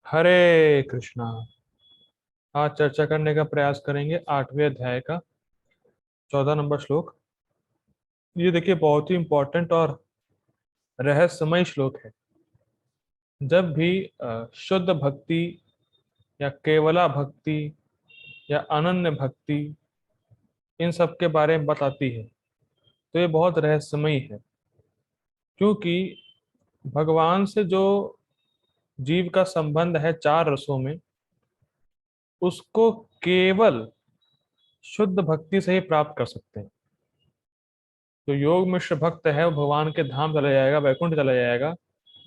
हरे कृष्णा। आज चर्चा करने का प्रयास करेंगे 8वें अध्याय का 14 नंबर श्लोक। ये देखिए बहुत ही इंपॉर्टेंट और रहस्यमय श्लोक है। जब भी शुद्ध भक्ति या केवला भक्ति या अनन्य भक्ति इन सब के बारे में बताती है तो ये बहुत रहस्यमयी है, क्योंकि भगवान से जो जीव का संबंध है चार रसों में, उसको केवल शुद्ध भक्ति से ही प्राप्त कर सकते हैं। जो योग मिश्र भक्त है वो भगवान के धाम चला जाएगा, वैकुंठ चला जाएगा,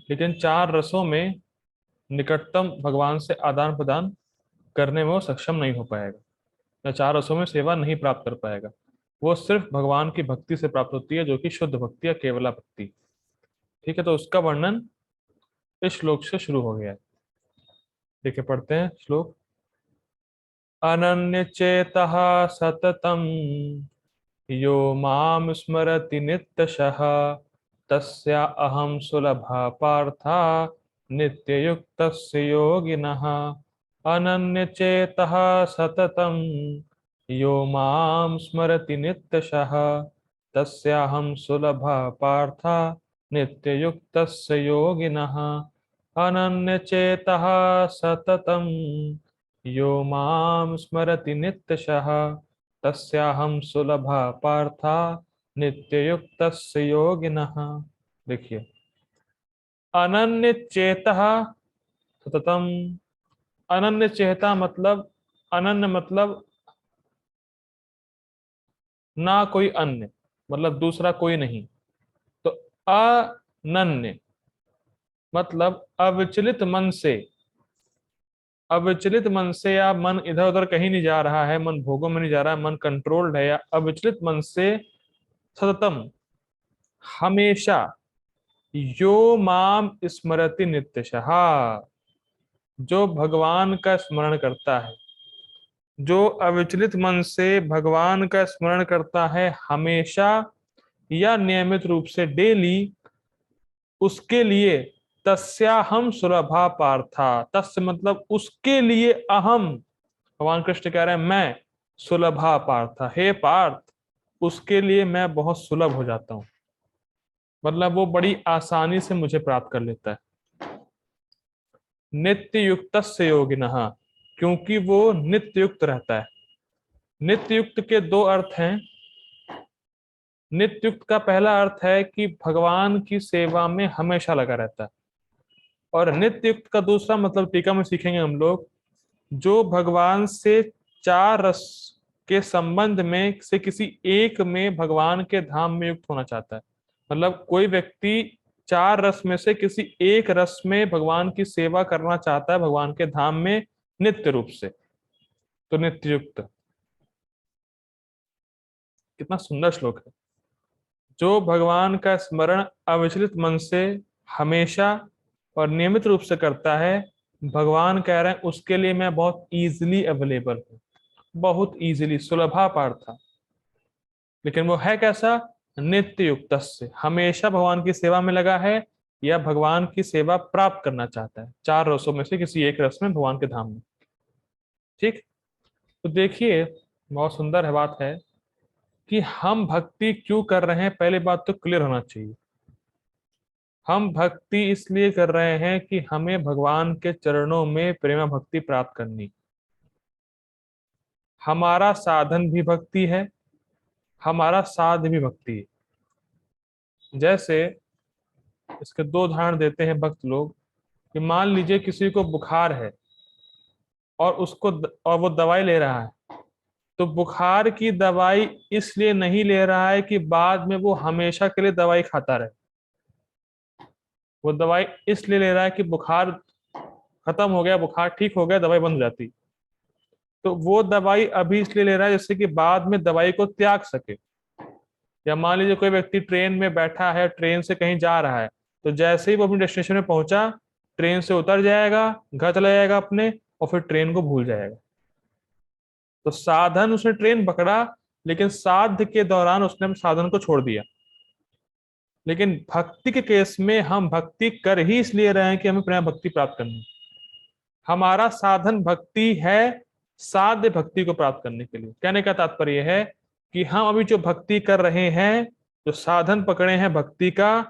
लेकिन चार रसों में निकटतम भगवान से आदान प्रदान करने में वो सक्षम नहीं हो पाएगा, या चार रसों में सेवा नहीं प्राप्त कर पाएगा। वो सिर्फ भगवान की भक्ति से प्राप्त होती है, जो कि शुद्ध भक्ति या केवला भक्ति। ठीक है, तो उसका वर्णन इस श्लोक से शुरू हो गया है। देखिए पढ़ते हैं श्लोक। अनन्य चेतः सततम यो माम स्मरति नित्यशः तस्या अहम सुलभा पार्था नित्ययुक्तस्य योगिनः। अनन्यचेतः सततं यो मां स्मरति नित्यशः तस्याहं सुलभः पार्था नित्ययुक्तस्य योगिनः। अनन्यचेतः सततं यो मां स्मरति नित्यशः तस्याहं सुलभः पार्था नित्ययुक्तस्य योगिनः। देखिए, अनन्य चेतः सततम। अनन्य चेता मतलब, अनन्य मतलब ना कोई अन्य, मतलब दूसरा कोई नहीं। तो अनन्य मतलब अविचलित मन से, अविचलित मन से, या मन इधर उधर कहीं नहीं जा रहा है, मन भोगों में नहीं जा रहा है, मन कंट्रोल्ड है, या अविचलित मन से सततम हमेशा यो माम स्मरति नित्यशः, जो भगवान का स्मरण करता है, जो अविचलित मन से भगवान का स्मरण करता है हमेशा या नियमित रूप से डेली, उसके लिए तस्याहम सुलभा पार्था। तस्य मतलब उसके लिए, अहम भगवान कृष्ण कह रहे हैं मैं सुलभा पार्था, हे पार्थ उसके लिए मैं बहुत सुलभ हो जाता हूं, मतलब वो बड़ी आसानी से मुझे प्राप्त कर लेता है। नित्य युक्त योगिनः, क्योंकि वो नित्य युक्त रहता है। नित्य युक्त के दो अर्थ हैं। नित्य युक्त का पहला अर्थ है कि भगवान की सेवा में हमेशा लगा रहता है, और नित्य युक्त का दूसरा मतलब टीका में सीखेंगे हम लोग, जो भगवान से चार रस के संबंध में से किसी एक में भगवान के धाम में युक्त होना चाहता है। मतलब कोई व्यक्ति चार रस में से किसी एक रस में भगवान की सेवा करना चाहता है भगवान के धाम में नित्य रूप से, तो नित्य युक्त। कितना सुंदर श्लोक है। जो भगवान का स्मरण अविचलित मन से हमेशा और नियमित रूप से करता है, भगवान कह रहे हैं उसके लिए मैं बहुत इजीली अवेलेबल हूँ, बहुत इजीली, सुलभा पार्था। लेकिन वो है कैसा? नित्य युक्त से, हमेशा भगवान की सेवा में लगा है, या भगवान की सेवा प्राप्त करना चाहता है चार रसों में से किसी एक रस में भगवान के धाम में। ठीक, तो देखिए बहुत सुंदर है बात है कि हम भक्ति क्यों कर रहे हैं, पहले बात तो क्लियर होना चाहिए। हम भक्ति इसलिए कर रहे हैं कि हमें भगवान के चरणों में प्रेमा भक्ति प्राप्त करनी। हमारा साधन भी भक्ति है, हमारा साध भी भक्ति है। जैसे इसके दो उदाहरण देते हैं भक्त लोग, कि मान लीजिए किसी को बुखार है और और वो दवाई ले रहा है, तो बुखार की दवाई इसलिए नहीं ले रहा है कि बाद में वो हमेशा के लिए दवाई खाता रहे। वो दवाई इसलिए ले रहा है कि बुखार खत्म हो गया, बुखार ठीक हो गया, दवाई बंद हो जाती। तो वो दवाई अभी इसलिए ले रहा है जिससे कि बाद में दवाई को त्याग सके। या मान लीजिए कोई व्यक्ति ट्रेन में बैठा है, ट्रेन से कहीं जा रहा है, तो जैसे ही वो अपनी डेस्टिनेशन में पहुंचा, ट्रेन से उतर जाएगा, घर चला जाएगा अपने, और फिर ट्रेन को भूल जाएगा। तो साधन, उसने ट्रेन पकड़ा, लेकिन साध के दौरान उसने साधन को छोड़ दिया। लेकिन भक्ति के केस में हम भक्ति कर ही इसलिए रहे हैं कि हमें प्रेम भक्ति प्राप्त करनी है। हमारा साधन भक्ति है साध्य भक्ति को प्राप्त करने के लिए। कहने का तात्पर्य है कि हम अभी जो भक्ति कर रहे हैं, जो साधन पकड़े हैं भक्ति का,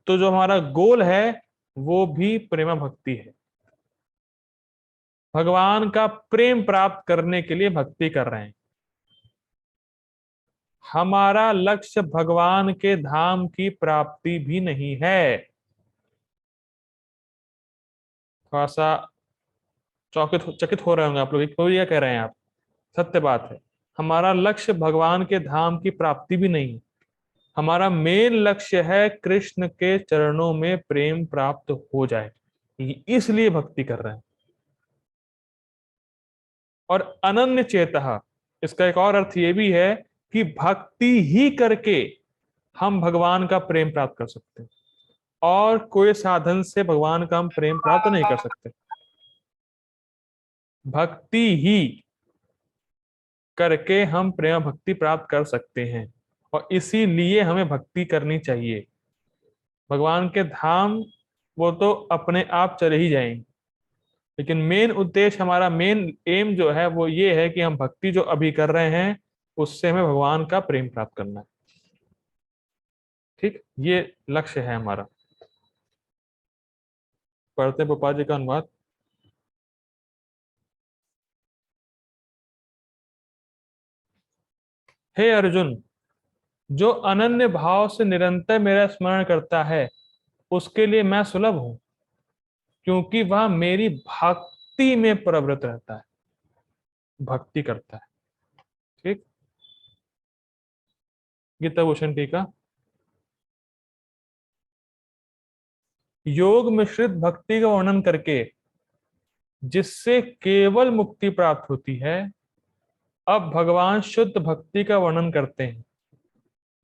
तो जो हमारा गोल है वो भी प्रेम भक्ति है। भगवान का प्रेम प्राप्त करने के लिए भक्ति कर रहे हैं। हमारा लक्ष्य भगवान के धाम की प्राप्ति भी नहीं है। थोड़ा सा चकित हो रहे होंगे आप लोग, कोई क्या कह रहे हैं आप? सत्य बात है, हमारा लक्ष्य भगवान के धाम की प्राप्ति भी नहीं है। हमारा मेन लक्ष्य है कृष्ण के चरणों में प्रेम प्राप्त हो जाए, इसलिए भक्ति कर रहे हैं। और अनन्य चेतः, इसका एक और अर्थ ये भी है कि भक्ति ही करके हम भगवान का प्रेम प्राप्त कर सकते हैं, और कोई साधन से भगवान का हम प्रेम प्राप्त नहीं कर सकते। भक्ति ही करके हम प्रेम भक्ति प्राप्त कर सकते हैं, और इसीलिए हमें भक्ति करनी चाहिए। भगवान के धाम वो तो अपने आप चले ही जाएंगे, लेकिन मेन उद्देश्य, हमारा मेन एम जो है वो ये है कि हम भक्ति जो अभी कर रहे हैं उससे हमें भगवान का प्रेम प्राप्त करना है। ठीक, ये लक्ष्य है हमारा। पढ़ते हैं गोपाल जी का अनुवाद। हे अर्जुन, जो अनन्य भाव से निरंतर मेरा स्मरण करता है उसके लिए मैं सुलभ हूं, क्योंकि वह मेरी भक्ति में प्रवृत्त रहता है, भक्ति करता है। ठीक, गीता भूषण टीका। योग मिश्रित भक्ति का वर्णन करके जिससे केवल मुक्ति प्राप्त होती है, अब भगवान शुद्ध भक्ति का वर्णन करते हैं,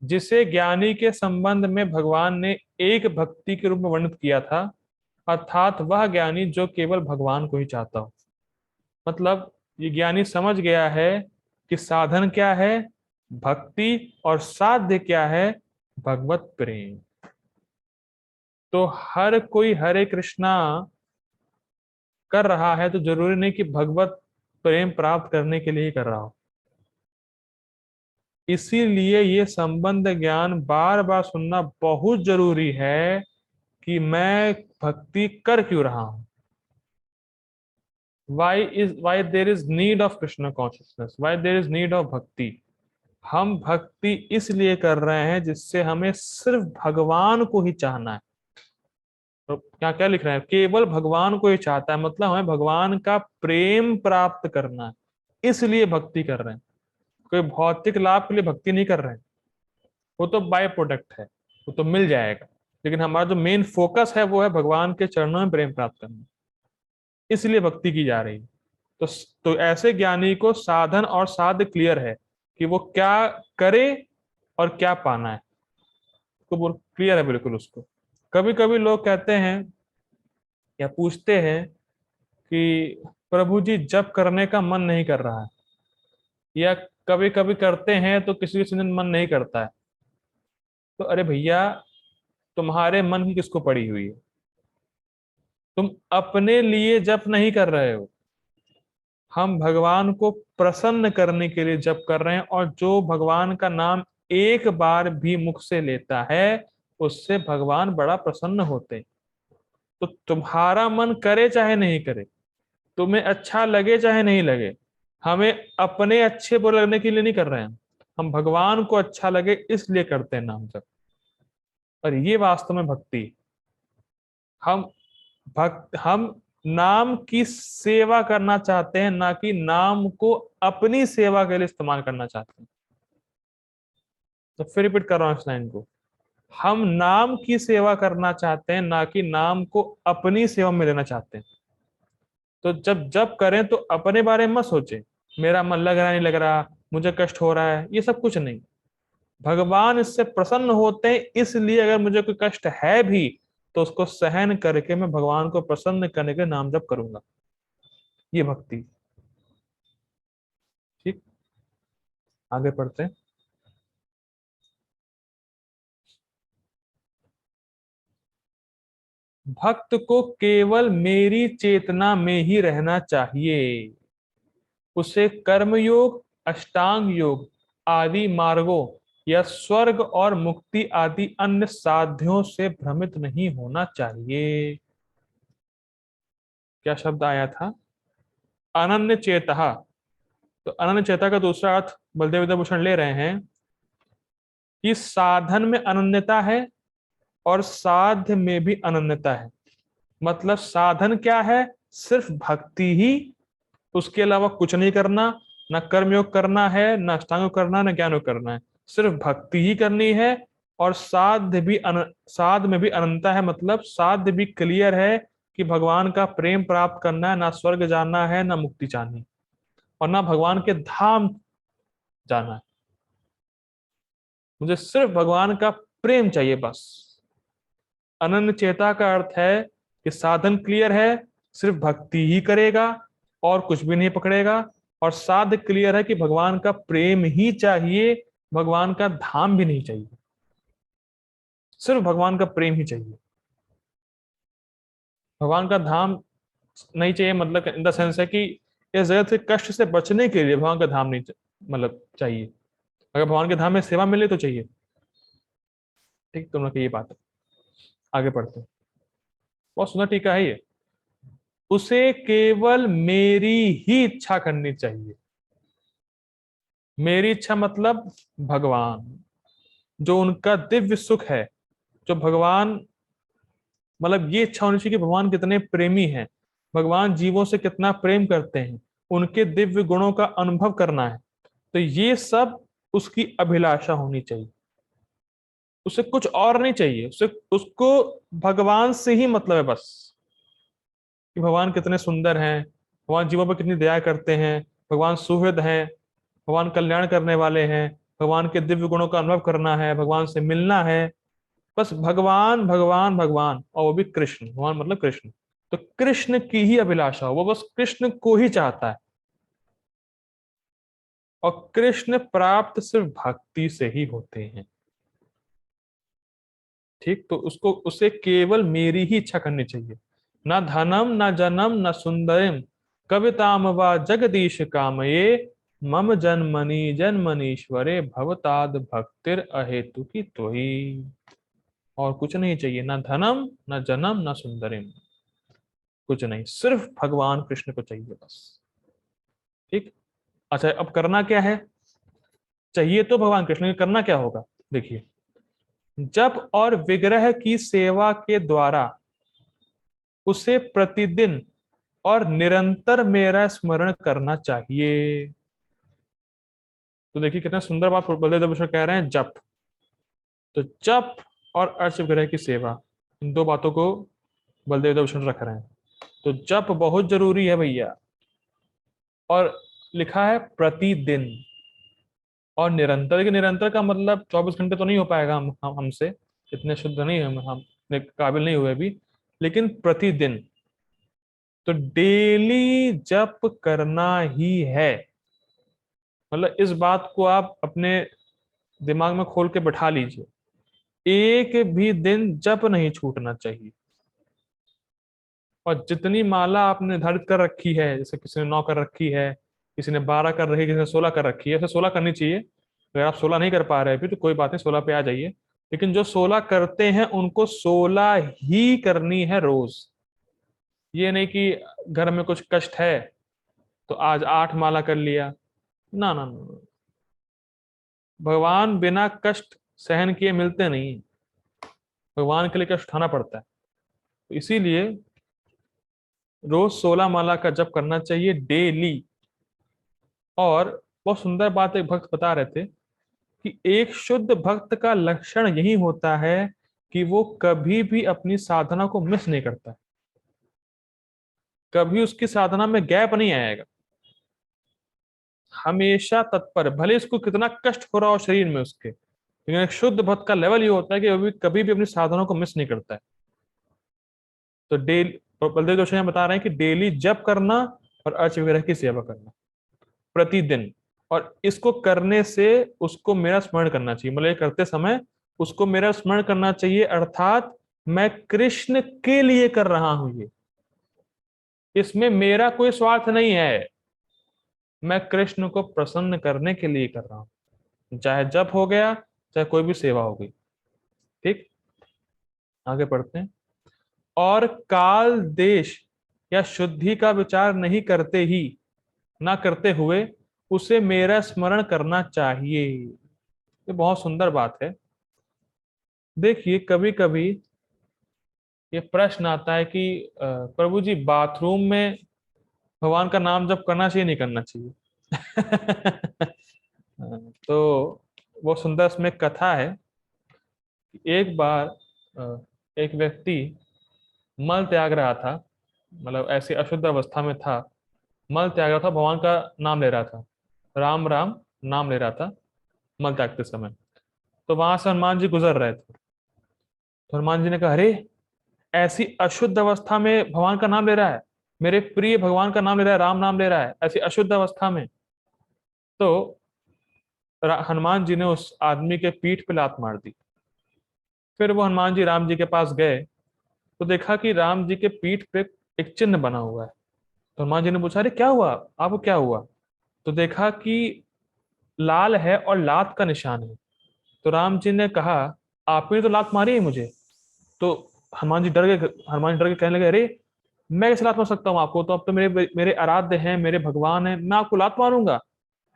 जिसे ज्ञानी के संबंध में भगवान ने एक भक्ति के रूप में वर्णित किया था, अर्थात वह ज्ञानी जो केवल भगवान को ही चाहता हो। मतलब ये ज्ञानी समझ गया है कि साधन क्या है, भक्ति, और साध्य क्या है, भगवत प्रेम। तो हर कोई हरे कृष्णा कर रहा है तो जरूरी नहीं कि भगवत प्रेम प्राप्त करने के लिए ही कर रहा हो। इसीलिए ये संबंध ज्ञान बार बार सुनना बहुत जरूरी है कि मैं भक्ति कर क्यों रहा हूं। why there is need of Krishna consciousness, why there is need of भक्ति। हम भक्ति इसलिए कर रहे हैं जिससे हमें सिर्फ भगवान को ही चाहना है। तो क्या क्या लिख रहे हैं, केवल भगवान को ही चाहता है, मतलब हमें भगवान का प्रेम प्राप्त करना है, इसलिए भक्ति कर रहे हैं। कोई भौतिक लाभ के लिए भक्ति नहीं कर रहे हैं, वो तो बाय प्रोडक्ट है, वो तो मिल जाएगा। लेकिन हमारा जो मेन फोकस है वो है भगवान के चरणों में प्रेम प्राप्त करना, इसलिए भक्ति की जा रही है। तो ऐसे ज्ञानी को साधन और साध्य क्लियर है कि वो क्या करे और क्या पाना है, तो वो क्लियर है बिल्कुल उसको। कभी कभी लोग कहते हैं या पूछते हैं कि प्रभु जी जप करने का मन नहीं कर रहा है, या कभी कभी करते हैं तो किसी किसी दिन मन नहीं करता है। तो अरे भैया, तुम्हारे मन की किसको पड़ी हुई है? तुम अपने लिए जप नहीं कर रहे हो, हम भगवान को प्रसन्न करने के लिए जप कर रहे हैं। और जो भगवान का नाम एक बार भी मुख से लेता है उससे भगवान बड़ा प्रसन्न होते हैं। तो तुम्हारा मन करे चाहे नहीं करे, तुम्हें अच्छा लगे चाहे नहीं लगे, हमें अपने अच्छे बुरे लगने के लिए नहीं कर रहे हैं, हम भगवान को अच्छा लगे इसलिए करते हैं नाम जप। और ये वास्तव में भक्ति। हम हम नाम की सेवा करना चाहते हैं, ना कि नाम को अपनी सेवा के लिए इस्तेमाल करना चाहते हैं। तो फिर रिपीट कर रहा हूं इस लाइन को, हम नाम की सेवा करना चाहते हैं, ना कि नाम को अपनी सेवा में लेना चाहते हैं। तो जब जब करें तो अपने बारे में मत सोचे, मेरा मन लग रहा नहीं लग रहा, मुझे कष्ट हो रहा है, ये सब कुछ नहीं। भगवान इससे प्रसन्न होते हैं, इसलिए अगर मुझे कोई कष्ट है भी तो उसको सहन करके मैं भगवान को प्रसन्न करने के लिए नाम जप करूंगा। ये भक्ति। ठीक, आगे पढ़ते हैं। भक्त को केवल मेरी चेतना में ही रहना चाहिए। उसे कर्म योग, अष्टांग योग आदि मार्गों या स्वर्ग और मुक्ति आदि अन्य साध्यों से भ्रमित नहीं होना चाहिए। क्या शब्द आया था? अनन्य चेता। तो अनन्य चेता का दूसरा अर्थ बलदेव विद्याभूषण ले रहे हैं कि साधन में अनन्यता है और साध्य में भी अनन्यता है। मतलब साधन क्या है? सिर्फ भक्ति ही, उसके अलावा कुछ नहीं करना, ना कर्मयोग करना है, ना अष्टांग योग करना है, ना ज्ञान योग करना है, सिर्फ भक्ति ही करनी है। और साध में भी अनंतता है, मतलब साध्य भी क्लियर है कि भगवान का प्रेम प्राप्त करना है, ना स्वर्ग जाना है, ना मुक्ति चाहनी, और ना भगवान के धाम जाना है। मुझे सिर्फ भगवान का प्रेम चाहिए बस। अनन्य चेता का अर्थ है कि साधन क्लियर है, सिर्फ भक्ति ही करेगा और कुछ भी नहीं पकड़ेगा। और साध्य क्लियर है कि भगवान का प्रेम ही चाहिए, भगवान का धाम भी नहीं चाहिए, सिर्फ भगवान का प्रेम ही चाहिए। भगवान का धाम नहीं चाहिए, मतलब इन द सेंस है कि इस जगत से कष्ट से बचने के लिए भगवान का धाम नहीं मतलब चाहिए। अगर भगवान के धाम में सेवा मिले तो चाहिए। ठीक, तुम लोग की ये बात है। आगे पढ़ते हैं। बहुत सुंदर टीका है ये। उसे केवल मेरी ही इच्छा करनी चाहिए। मेरी इच्छा मतलब भगवान, जो उनका दिव्य सुख है, जो भगवान, मतलब ये इच्छा होनी चाहिए कि भगवान कितने प्रेमी हैं, भगवान जीवों से कितना प्रेम करते हैं, उनके दिव्य गुणों का अनुभव करना है। तो ये सब उसकी अभिलाषा होनी चाहिए। उसे कुछ और नहीं चाहिए, उसे उसको भगवान से ही मतलब है बस, कि भगवान कितने सुंदर हैं, भगवान जीवों पर कितनी दया करते हैं, भगवान सुहृद हैं, भगवान कल्याण करने वाले हैं, भगवान के दिव्य गुणों का अनुभव करना है, भगवान से मिलना है। बस भगवान भगवान भगवान, और वो भी कृष्ण, भगवान मतलब कृष्ण। तो कृष्ण की ही अभिलाषा, वो बस कृष्ण को ही चाहता है। और कृष्ण प्राप्त सिर्फ भक्ति से ही होते हैं। ठीक, तो उसको, उसे केवल मेरी ही इच्छा करनी चाहिए। ना धनम, ना जनम, ना सुंदरम, कविताम वा जगदीश कामये, मम जन्मनि जन्मनीश्वरे भवताद भक्तिर अहेतु की त्वयि। और कुछ नहीं चाहिए, ना धनम, ना जनम, ना सुंदरम, कुछ नहीं, सिर्फ भगवान कृष्ण को चाहिए बस। ठीक। अच्छा, अब करना क्या है? चाहिए तो भगवान कृष्ण, करना क्या होगा? देखिए, जप और विग्रह की सेवा के द्वारा उसे प्रतिदिन और निरंतर मेरा स्मरण करना चाहिए। तो देखिए कितना सुंदर बात बलदेव भूषण कह रहे हैं, जप। तो जप और अर्च विग्रह की सेवा, इन दो बातों को बलदेव भूषण रख रहे हैं। तो जप बहुत जरूरी है भैया, और लिखा है प्रतिदिन और निरंतर। लेकिन निरंतर का मतलब 24 घंटे तो नहीं हो पाएगा, हमसे इतने शुद्ध नहीं, हम काबिल नहीं हुए अभी। लेकिन प्रतिदिन, तो डेली जप करना ही है। मतलब इस बात को आप अपने दिमाग में खोल के बैठा लीजिए, एक भी दिन जप नहीं छूटना चाहिए। और जितनी माला आपने निर्धारित कर रखी है, जैसे किसी ने 9 कर रखी है, किसी ने 12 कर रखी है, किसी ने 16 कर रखी है, ऐसे 16 करनी चाहिए। अगर आप 16 नहीं कर पा रहे अभी तो कोई बात नहीं, 16 पे आ जाइए। लेकिन जो 16 करते हैं उनको 16 ही करनी है रोज। ये नहीं कि घर में कुछ कष्ट है तो आज 8 माला कर लिया। ना ना ना, भगवान बिना कष्ट सहन किए मिलते नहीं, भगवान के लिए कष्ट उठाना पड़ता है। तो इसीलिए रोज 16 माला का जप करना चाहिए डेली। और बहुत सुंदर बात एक भक्त बता रहे थे कि एक शुद्ध भक्त का लक्षण यही होता है कि वो कभी भी अपनी साधना को मिस नहीं करता है, कभी उसकी साधना में गैप नहीं आएगा, हमेशा तत्पर, भले इसको कितना कष्ट हो रहा हो शरीर में उसके। लेकिन एक शुद्ध भक्त का लेवल ये होता है कि वो कभी भी अपनी साधना को मिस नहीं करता है। तो डेली, बलदेव जोशी यहाँ बता रहे हैं कि डेली जप करना और अर्च वगैरह की सेवा करना प्रतिदिन। और इसको करने से उसको मेरा स्मरण करना चाहिए, मतलब ये करते समय उसको मेरा स्मरण करना चाहिए, अर्थात मैं कृष्ण के लिए कर रहा हूं ये, इसमें मेरा कोई स्वार्थ नहीं है, मैं कृष्ण को प्रसन्न करने के लिए कर रहा हूं, चाहे जप हो गया चाहे कोई भी सेवा हो गई। ठीक, आगे पढ़ते हैं। और काल देश या शुद्धि का विचार नहीं करते ही, ना करते हुए उसे मेरा स्मरण करना चाहिए। ये बहुत सुंदर बात है। देखिए कभी कभी ये प्रश्न आता है कि प्रभु जी बाथरूम में भगवान का नाम जप करना चाहिए नहीं करना चाहिए? तो वो सुंदर इसमें कथा है कि एक बार एक व्यक्ति मल त्याग रहा था, मतलब ऐसी अशुद्ध अवस्था में था, मल त्याग रहा था, भगवान का नाम ले रहा था, राम राम नाम ले रहा था मल त्यागते समय। तो वहां से हनुमान जी गुजर रहे थे। तो हनुमान जी ने कहा, अरे ऐसी अशुद्ध अवस्था में भगवान का नाम ले रहा है, मेरे प्रिय भगवान का नाम ले रहा है, राम नाम ले रहा है ऐसी अशुद्ध अवस्था में। तो हनुमान जी ने उस आदमी के पीठ पे लात मार दी। फिर वो हनुमान जी राम जी के पास गए तो देखा कि राम जी के पीठ पे एक चिन्ह बना हुआ है। तो हनुमान जी ने पूछा, अरे क्या हुआ, आपको क्या हुआ? तो देखा कि लाल है और लात का निशान है। तो राम जी ने कहा, आपने तो लात मारी है मुझे। तो हनुमान जी डर गए, हनुमान जी डर के कहने लगे, अरे मैं कैसे लात मार सकता हूँ आपको, तो अब तो मेरे मेरे आराध्य हैं, मेरे भगवान हैं, मैं आपको लात मारूंगा,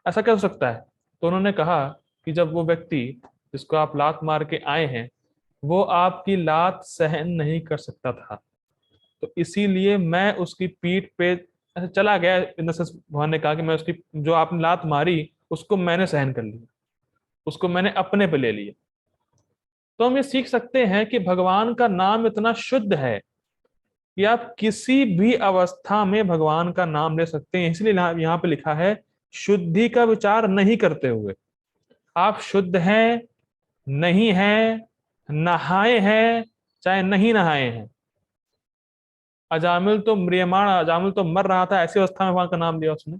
ऐसा क्या हो सकता है? तो उन्होंने कहा कि जब वो व्यक्ति जिसको आप लात मार के आए हैं वो आपकी लात सहन नहीं कर सकता था, तो इसीलिए मैं उसकी पीठ पे ऐसे चला गया, इन द सेंस भगवान ने कहा कि मैं उसकी जो आपने लात मारी उसको मैंने सहन कर लिया, उसको मैंने अपने पे ले लिया। तो हम ये सीख सकते हैं कि भगवान का नाम इतना शुद्ध है कि आप किसी भी अवस्था में भगवान का नाम ले सकते हैं। इसलिए यहाँ पे लिखा है शुद्धि का विचार नहीं करते हुए। आप शुद्ध हैं, नहीं हैं, नहाए हैं चाहे नहीं नहाए हैं, अजामिल तो म्रियमाण, अजामिल तो मर रहा था, ऐसी अवस्था में भगवान का नाम लिया उसने।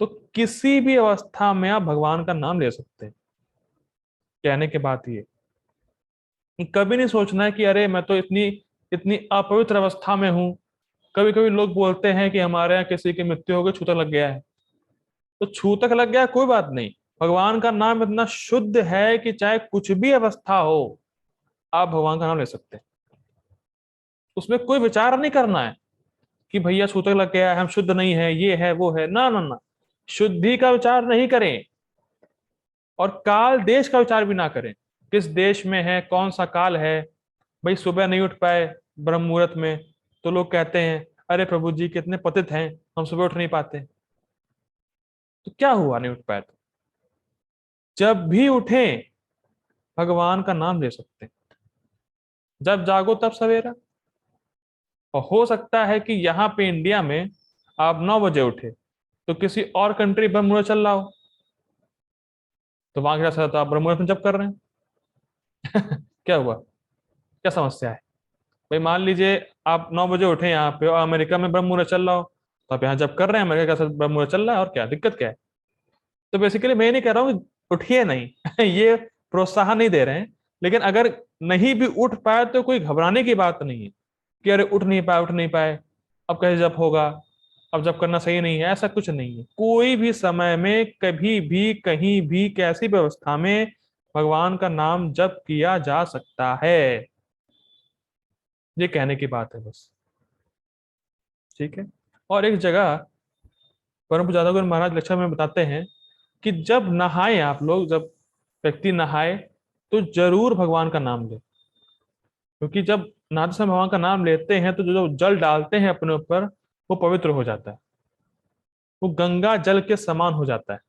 तो किसी भी अवस्था में आप भगवान का नाम ले सकते हैं। कहने की बात ये कि कभी नहीं सोचना है कि अरे मैं तो इतनी इतनी अपवित्र अवस्था में हूं। कभी कभी लोग बोलते हैं कि हमारे यहाँ किसी की मृत्यु हो गई, छूतक लग गया है। तो छूतक लग गया कोई बात नहीं, भगवान का नाम इतना शुद्ध है कि चाहे कुछ भी अवस्था हो आप भगवान का नाम ले सकते हैं। उसमें कोई विचार नहीं करना है कि भैया छूतक लग गया है, हम शुद्ध नहीं है, ये है वो है, ना ना ना। शुद्धि का विचार नहीं करें और काल देश का विचार भी ना करें। किस देश में है, कौन सा काल है। भाई सुबह नहीं उठ पाए ब्रह्म मुहूर्त में तो लोग कहते हैं, अरे प्रभु जी कितने पतित हैं, हम सुबह उठ नहीं पाते। तो क्या हुआ नहीं उठ पाए तो? जब भी उठें भगवान का नाम ले सकते हैं। जब जागो तब सवेरा। और हो सकता है कि यहाँ पे इंडिया में आप 9 बजे उठे तो किसी और कंट्री ब्रह्म मुहूर्त चल रहा हो, तो वहां क्या था, आप ब्रह्म मुहूर्त में जब कर रहे हैं। क्या हुआ, क्या समस्या है? भाई मान लीजिए आप 9 बजे उठे यहाँ पे और अमेरिका में ब्रह्म मुहूर्त चल रहा हो, तो आप यहाँ जब कर रहे हैं, अमेरिका का ब्रह्म मुहूर्त चल रहा है, और क्या दिक्कत क्या है? तो बेसिकली मैं ये नहीं कह रहा हूँ कि उठिए नहीं, ये प्रोत्साहन नहीं दे रहे हैं। लेकिन अगर नहीं भी उठ पाए तो कोई घबराने की बात नहीं है कि अरे उठ नहीं पाए, अब कैसे जब होगा, अब जब करना सही नहीं है, ऐसा कुछ नहीं है। कोई भी समय में कभी भी कहीं भी कैसी व्यवस्था में भगवान का नाम जप किया जा सकता है। ये कहने की बात है बस। ठीक है। और एक जगह परम पूज्य दादा महाराज लेक्चर में बताते हैं कि जब नहाए आप लोग, जब व्यक्ति नहाए तो जरूर भगवान का नाम ले, क्योंकि जब नहाते समय भगवान का नाम लेते हैं तो जो जो जल डालते हैं अपने ऊपर वो पवित्र हो जाता है, वो गंगा जल के समान हो जाता है।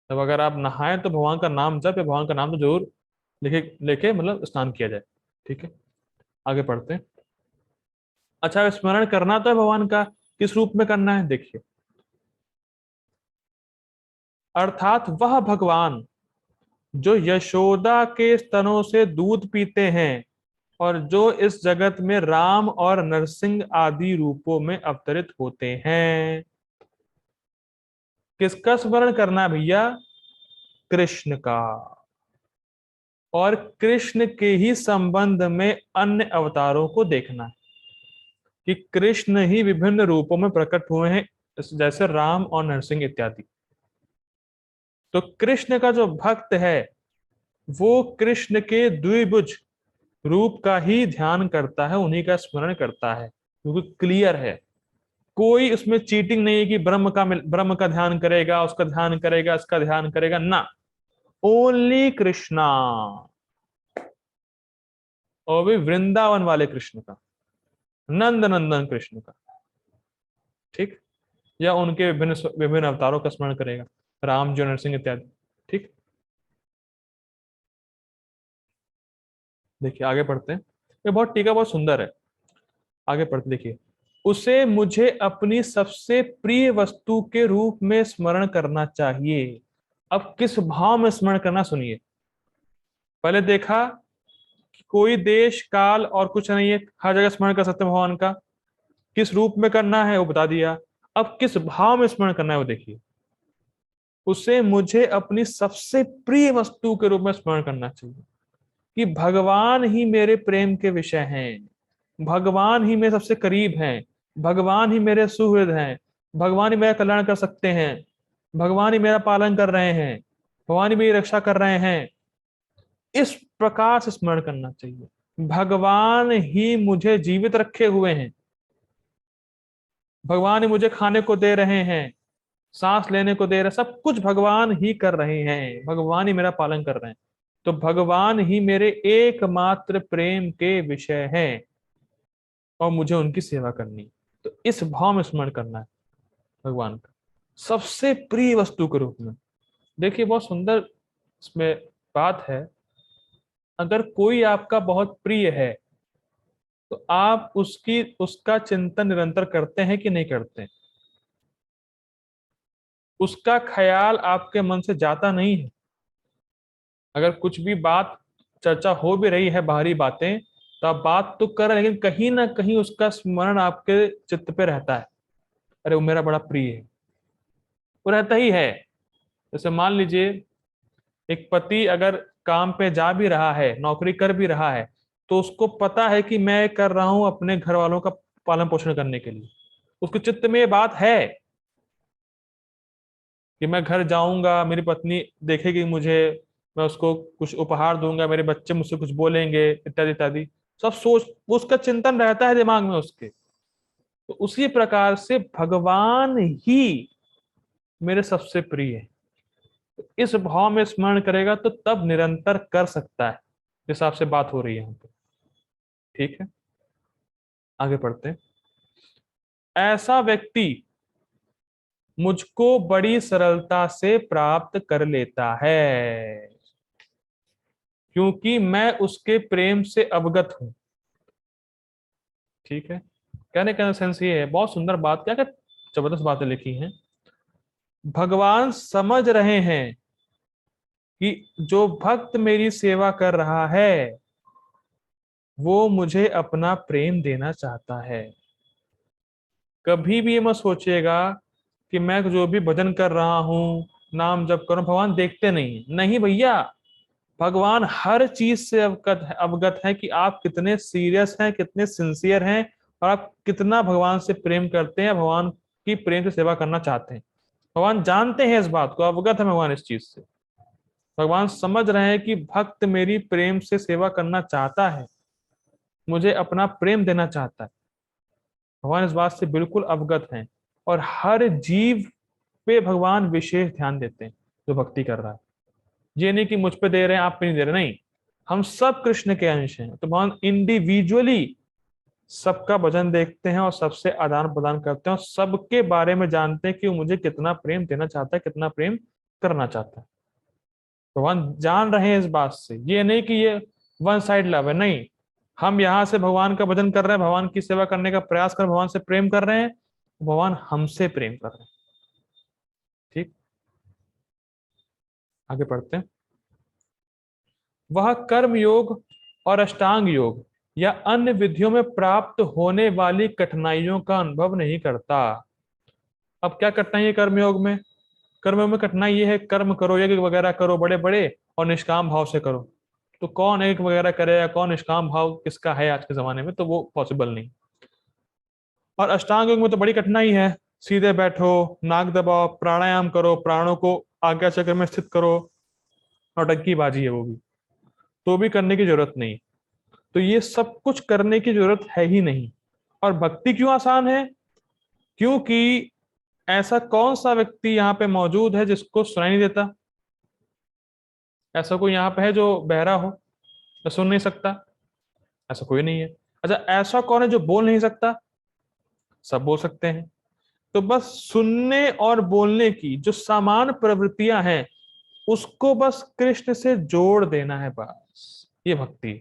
तब अगर आप नहाएं तो भगवान का नाम जप या भगवान का नाम तो जरूर लेके लेके मतलब स्नान किया जाए। ठीक है, आगे पढ़ते हैं। अच्छा, स्मरण करना तो है भगवान का, किस रूप में करना है देखिए। अर्थात वह भगवान जो यशोदा के स्तनों से दूध पीते हैं और जो इस जगत में राम और नरसिंह आदि रूपों में अवतरित होते हैं। किसका स्मरण करना है भैया? कृष्ण का। और कृष्ण के ही संबंध में अन्य अवतारों को देखना, कि कृष्ण ही विभिन्न रूपों में प्रकट हुए हैं, जैसे राम और नरसिंह इत्यादि। तो कृष्ण का जो भक्त है वो कृष्ण के द्विभुज रूप का ही ध्यान करता है, उन्हीं का स्मरण करता है, क्योंकि क्लियर है, कोई उसमें चीटिंग नहीं है कि ब्रह्म का ध्यान करेगा, उसका ध्यान करेगा, इसका ध्यान करेगा ना। ओनली कृष्णा, और भी वृंदावन वाले कृष्ण का, नंद नंदन कृष्ण का। ठीक, या उनके विभिन्न विभिन्न अवतारों का स्मरण करेगा, राम जो, नरसिंह इत्यादि। ठीक, देखिए आगे पढ़ते हैं, ये बहुत टीका बहुत सुंदर है। आगे पढ़ते देखिए, उसे मुझे अपनी सबसे प्रिय वस्तु के रूप में स्मरण करना चाहिए। अब किस भाव में स्मरण करना, सुनिए। पहले देखा कि कोई देश काल और कुछ नहीं है, हर जगह स्मरण कर सकते हैं भगवान का। किस रूप में करना है वो बता दिया। अब किस भाव में स्मरण करना है वो देखिए। उसे मुझे अपनी सबसे प्रिय वस्तु के रूप में स्मरण करना चाहिए, कि भगवान ही मेरे प्रेम के विषय हैं, भगवान ही मेरे सबसे करीब हैं, भगवान ही मेरे सुहृद हैं, भगवान ही मेरा कल्याण कर सकते हैं, भगवान ही मेरा पालन कर रहे हैं, भगवान ही मेरी रक्षा कर रहे हैं। इस प्रकार से स्मरण करना चाहिए। भगवान ही मुझे जीवित रखे हुए हैं, भगवान ही मुझे खाने को दे रहे हैं, सांस लेने को दे रहे हैं, सब कुछ भगवान ही कर रहे हैं, भगवान ही मेरा पालन कर रहे हैं। तो भगवान ही मेरे एकमात्र प्रेम के विषय हैं और मुझे उनकी सेवा करनी है। तो इस भाव में स्मरण करना है भगवान का सबसे प्रिय वस्तु के रूप में। देखिए बहुत सुंदर इसमें बात है। अगर कोई आपका बहुत प्रिय है तो आप उसका चिंतन निरंतर करते हैं कि नहीं करते हैं? उसका ख्याल आपके मन से जाता नहीं है। अगर कुछ भी बात चर्चा हो भी रही है, बाहरी बातें, तो आप बात तो कर रहे हैं, लेकिन कहीं ना कहीं उसका स्मरण आपके चित्त पे रहता है। अरे वो मेरा बड़ा प्रिय है, वो रहता ही है। जैसे मान लीजिए, एक पति अगर काम पे जा भी रहा है, नौकरी कर भी रहा है, तो उसको पता है कि मैं कर रहा हूं अपने घर वालों का पालन पोषण करने के लिए। उसके चित्त में ये बात है कि मैं घर जाऊंगा, मेरी पत्नी देखेगी मुझे, मैं उसको कुछ उपहार दूंगा, मेरे बच्चे मुझसे कुछ बोलेंगे, इत्यादि इत्यादि। सब सोच, उसका चिंतन रहता है दिमाग में उसके। तो उसी प्रकार से भगवान ही मेरे सबसे प्रिय है। तो इस भाव में स्मरण करेगा तो तब निरंतर कर सकता है, जिस हिसाब से बात हो रही है यहाँ पे। ठीक है, आगे पढ़ते हैं। ऐसा व्यक्ति मुझको बड़ी सरलता से प्राप्त कर लेता है, क्योंकि मैं उसके प्रेम से अवगत हूं। ठीक है, कहने का सेंस ये है, बहुत सुंदर बात, क्या क्या जबरदस्त बातें लिखी हैं। भगवान समझ रहे हैं कि जो भक्त मेरी सेवा कर रहा है वो मुझे अपना प्रेम देना चाहता है। कभी भी ये मत सोचिएगा कि मैं जो भी भजन कर रहा हूँ, नाम जप करूं, भगवान देखते नहीं है। नहीं भैया, भगवान हर चीज से अवगत है कि आप कितने सीरियस हैं, कितने सिंसियर हैं, और आप कितना भगवान से प्रेम करते हैं, भगवान की प्रेम से सेवा करना चाहते हैं। भगवान जानते हैं इस बात को, अवगत है भगवान इस चीज से। भगवान समझ रहे हैं कि भक्त मेरी प्रेम से सेवा करना चाहता है, मुझे अपना प्रेम देना चाहता है। भगवान इस बात से बिल्कुल अवगत हैं, और हर जीव पे भगवान विशेष ध्यान देते हैं जो भक्ति कर रहा है। ये नहीं कि मुझ पे दे रहे हैं आप पे नहीं दे रहे, नहीं। हम सब कृष्ण के अंश हैं, तो भगवान इंडिविजुअली सबका भजन देखते हैं और सबसे आदान प्रदान करते हैं, और सबके बारे में जानते हैं कि वो मुझे कितना प्रेम देना चाहता है, कितना प्रेम करना चाहता है। भगवान जान रहे हैं इस बात से, ये नहीं कि ये वन साइड लव है, नहीं। हम यहाँ से भगवान का भजन कर रहे हैं, भगवान की सेवा करने का प्रयास कर, भगवान से प्रेम कर रहे हैं, भगवान हमसे प्रेम कर रहे हैं। ठीक, आगे पढ़ते हैं। वह कर्म योग और अष्टांग योग या अन्य विधियों में प्राप्त होने वाली कठिनाइयों का अनुभव नहीं करता। अब क्या कठिनाई है कर्मयोग में? कर्मयोग में कठिनाई ये है, कर्म करो, यज्ञ वगैरह करो बड़े बड़े, और निष्काम भाव से करो। तो कौन एक वगैरह करेगा, कौन निष्काम भाव किसका है आज के जमाने में, तो वो पॉसिबल नहीं। और अष्टांग योग में तो बड़ी कठिनाई है। सीधे बैठो, नाक दबाओ, प्राणायाम करो, प्राणों को आज्ञा चक्र में स्थित करो, नौटंकी बाजी है वो भी, तो भी करने की जरूरत नहीं। तो ये सब कुछ करने की जरूरत है ही नहीं। और भक्ति क्यों आसान है? क्योंकि ऐसा कौन सा व्यक्ति यहाँ पे मौजूद है जिसको सुनाई नहीं देता? ऐसा कोई यहाँ पे है जो बहरा हो या सुन नहीं सकता? ऐसा कोई नहीं है। अच्छा, ऐसा कौन है जो बोल नहीं सकता? सब बोल सकते हैं। तो बस सुनने और बोलने की जो समान प्रवृत्तियां हैं, उसको बस कृष्ण से जोड़ देना है, बस ये भक्ति।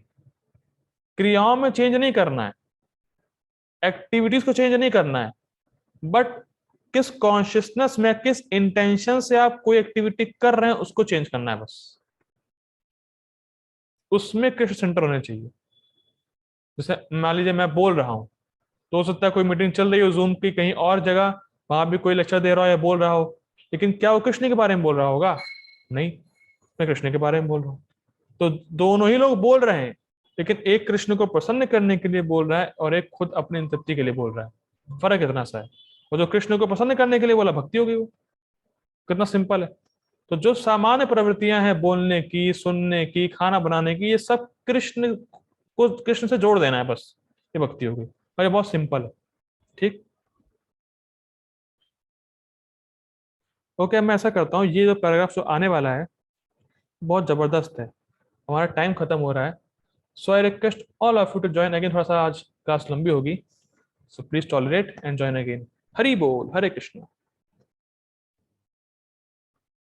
क्रियाओं में चेंज नहीं करना है, एक्टिविटीज को चेंज नहीं करना है, बट किस कॉन्शियसनेस में, किस इंटेंशन से आप कोई एक्टिविटी कर रहे हैं उसको चेंज करना है बस। उसमें कृष्ण सेंटर होने चाहिए। जैसे मान लीजिए मैं बोल रहा हूँ, तो हो सकता है कोई मीटिंग चल रही हो जूम की कहीं और जगह, वहां भी कोई लेक्चर दे रहा हो या बोल रहा हो, लेकिन क्या वो कृष्ण के बारे में बोल रहा होगा? नहीं, मैं कृष्ण के बारे में बोल रहा हूँ। तो दोनों ही लोग बोल रहे हैं, लेकिन एक कृष्ण को प्रसन्न करने के लिए बोल रहा है और एक खुद अपनी तृप्ति के लिए बोल रहा है। फर्क इतना सा है। और जो कृष्ण को प्रसन्न करने के लिए बोला, भक्ति हो गई वो। कितना सिंपल है। तो जो सामान्य प्रवृत्तियां हैं, बोलने की, सुनने की, खाना बनाने की, ये सब कृष्ण को कृष्ण से जोड़ देना है बस, ये भक्ति हो गई। और ये बहुत सिंपल है। ठीक। ओके, मैं ऐसा करता हूँ, ये जो पैराग्राफ जो आने वाला है बहुत जबरदस्त है। हमारा टाइम खत्म हो रहा है, so I request all of you to join again. थोड़ा सा आज क्लास लंबी होगी, so please tolerate and join again. Hari बोल, हरे कृष्ण।